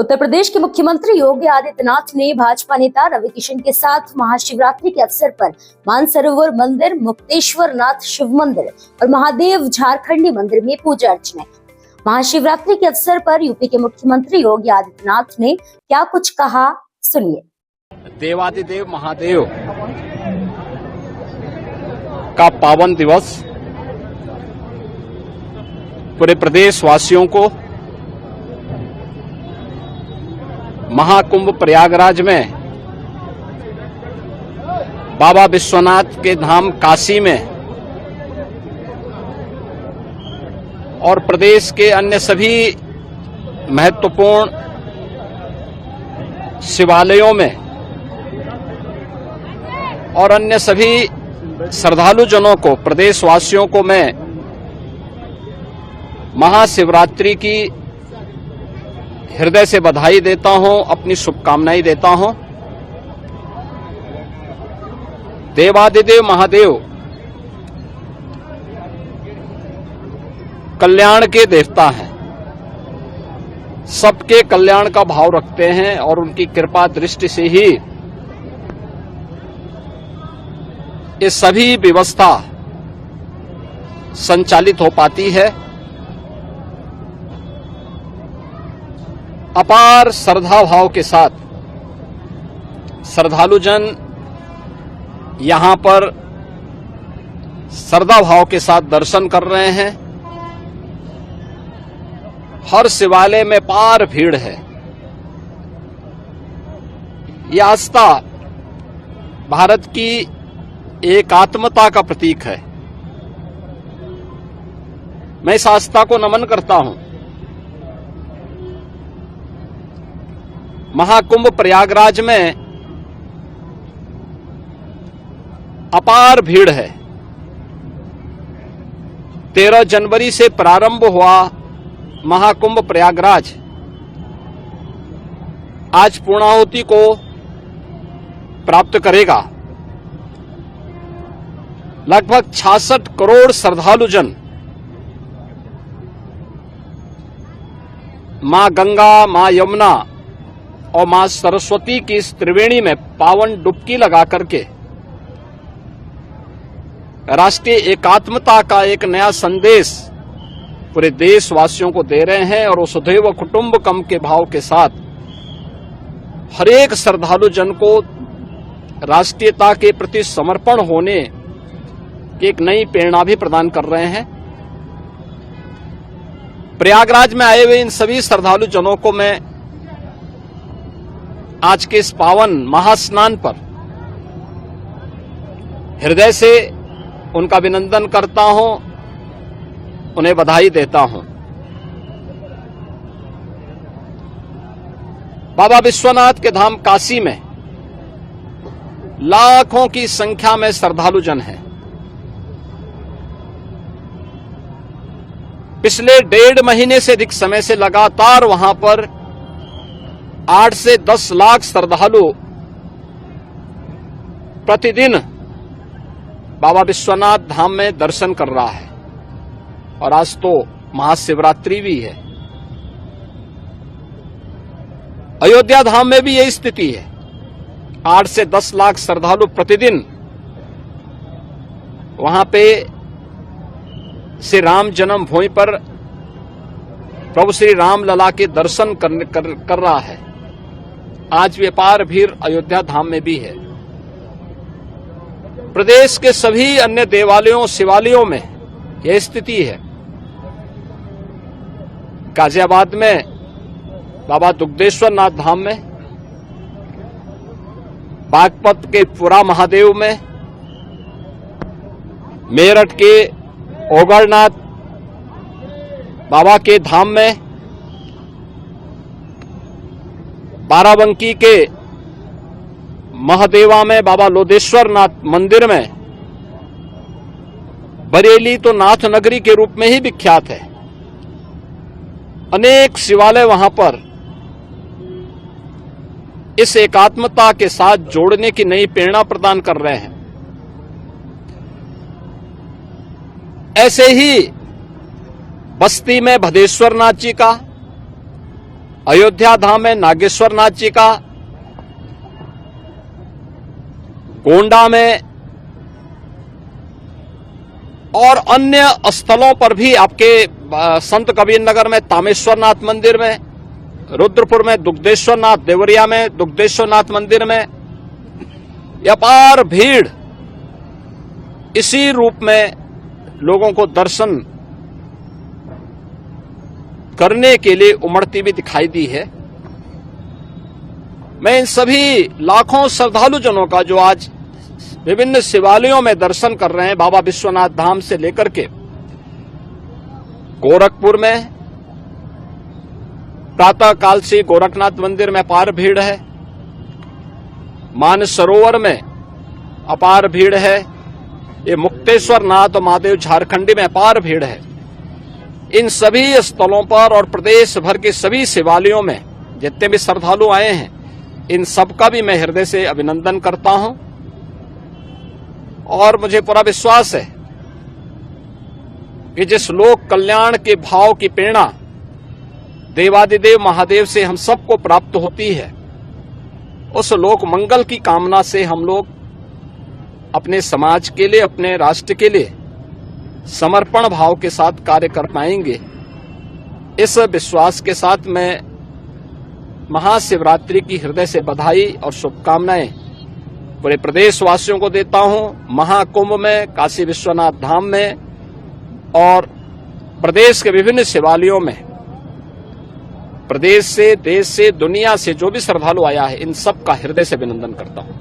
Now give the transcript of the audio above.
उत्तर प्रदेश के मुख्यमंत्री योगी आदित्यनाथ ने भाजपा नेता रवि किशन के साथ महाशिवरात्रि के अवसर पर मानसरोवर मंदिर, मुक्तेश्वर नाथ शिव मंदिर और महादेव झारखंडी मंदिर में पूजा अर्चना की। महाशिवरात्रि के अवसर पर यूपी के मुख्यमंत्री योगी आदित्यनाथ ने क्या कुछ कहा, सुनिए। देवादिदेव महादेव का पावन दिवस पूरे प्रदेश वासियों को महाकुंभ प्रयागराज में बाबा विश्वनाथ के धाम काशी में और प्रदेश के अन्य सभी महत्वपूर्ण शिवालयों में और अन्य सभी श्रद्धालु जनों को, प्रदेशवासियों को मैं महाशिवरात्रि की हृदय से बधाई देता हूं, अपनी शुभकामनाएं देता हूं। देवादिदेव महादेव कल्याण के देवता हैं, सबके कल्याण का भाव रखते हैं और उनकी कृपा दृष्टि से ही ये सभी व्यवस्था संचालित हो पाती है। अपार श्रद्धा भाव के साथ श्रद्धालु जन यहां पर श्रद्धा भाव के साथ दर्शन कर रहे हैं। हर शिवालय में पार भीड़ है। यह आस्था भारत की एकात्मता का प्रतीक है। मैं इस आस्था को नमन करता हूं। महाकुंभ प्रयागराज में अपार भीड़ है। 13 जनवरी से प्रारंभ हुआ महाकुंभ प्रयागराज आज पूर्णाहुति को प्राप्त करेगा। लगभग 66 करोड़ श्रद्धालु जन मां गंगा, मां यमुना और मां सरस्वती की इस त्रिवेणी में पावन डुबकी लगा करके राष्ट्रीय एकात्मता का एक नया संदेश पूरे देशवासियों को दे रहे हैं। और वसुधैव कुटुंबकम के भाव के साथ हर एक श्रद्धालु जन को राष्ट्रीयता के प्रति समर्पण होने की एक नई प्रेरणा भी प्रदान कर रहे हैं। प्रयागराज में आए हुए इन सभी श्रद्धालु जनों को मैं आज के इस पावन महास्नान पर हृदय से उनका अभिनंदन करता हूं, उन्हें बधाई देता हूं। बाबा विश्वनाथ के धाम काशी में लाखों की संख्या में श्रद्धालु जन हैं। पिछले 1.5 महीने से अधिक समय से लगातार वहां पर 8 से 10 लाख श्रद्धालु प्रतिदिन बाबा विश्वनाथ धाम में दर्शन कर रहा है। और आज तो महाशिवरात्रि भी है। अयोध्या धाम में भी यही स्थिति है। 8 से 10 लाख श्रद्धालु प्रतिदिन वहां पे श्री राम जन्मभूमि पर प्रभु श्री राम लला के दर्शन कर रहा है। आज व्यापार भीड़ अयोध्या धाम में भी है। प्रदेश के सभी अन्य देवालयों, शिवालयों में यह स्थिति है। गाजियाबाद में बाबा दुग्धेश्वर नाथ धाम में, बागपत के पुरा महादेव में, मेरठ के ओगरनाथ बाबा के धाम में, बाराबंकी के महादेवा में बाबा लोदेश्वर नाथ मंदिर में, बरेली तो नाथ नगरी के रूप में ही विख्यात है। अनेक शिवालय वहां पर इस एकात्मता के साथ जोड़ने की नई प्रेरणा प्रदान कर रहे हैं। ऐसे ही बस्ती में भदेश्वर नाथ जी का, अयोध्या धाम में नागेश्वर नाथ जी का, गोंडा में और अन्य स्थलों पर भी आपके संत कबीर नगर में तामेश्वर नाथ मंदिर में, रुद्रपुर में दुग्धेश्वर नाथ, देवरिया में दुग्धेश्वर नाथ मंदिर में अपार भीड़ इसी रूप में लोगों को दर्शन करने के लिए उमड़ती भी दिखाई दी है। मैं इन सभी लाखों श्रद्धालु जनों का जो आज विभिन्न शिवालयों में दर्शन कर रहे हैं, बाबा विश्वनाथ धाम से लेकर के गोरखपुर में प्रातः काल से गोरखनाथ मंदिर में अपार भीड़ है, मानसरोवर में अपार भीड़ है, ये मुक्तेश्वर नाथ और महादेव झारखंडी में अपार भीड़ है। इन सभी स्थलों पर और प्रदेश भर के सभी शिवालयों में जितने भी श्रद्धालु आए हैं, इन सबका भी मैं हृदय से अभिनंदन करता हूं और मुझे पूरा विश्वास है कि जिस लोक कल्याण के भाव की प्रेरणा देवादिदेव महादेव से हम सबको प्राप्त होती है, उस लोक मंगल की कामना से हम लोग अपने समाज के लिए, अपने राष्ट्र के लिए समर्पण भाव के साथ कार्य कर पाएंगे। इस विश्वास के साथ मैं महाशिवरात्रि की हृदय से बधाई और शुभकामनाएं पूरे प्रदेशवासियों को देता हूं। महाकुंभ में, काशी विश्वनाथ धाम में और प्रदेश के विभिन्न शिवालयों में प्रदेश से, देश से, दुनिया से जो भी श्रद्धालु आया है, इन सब का हृदय से अभिनंदन करता हूं।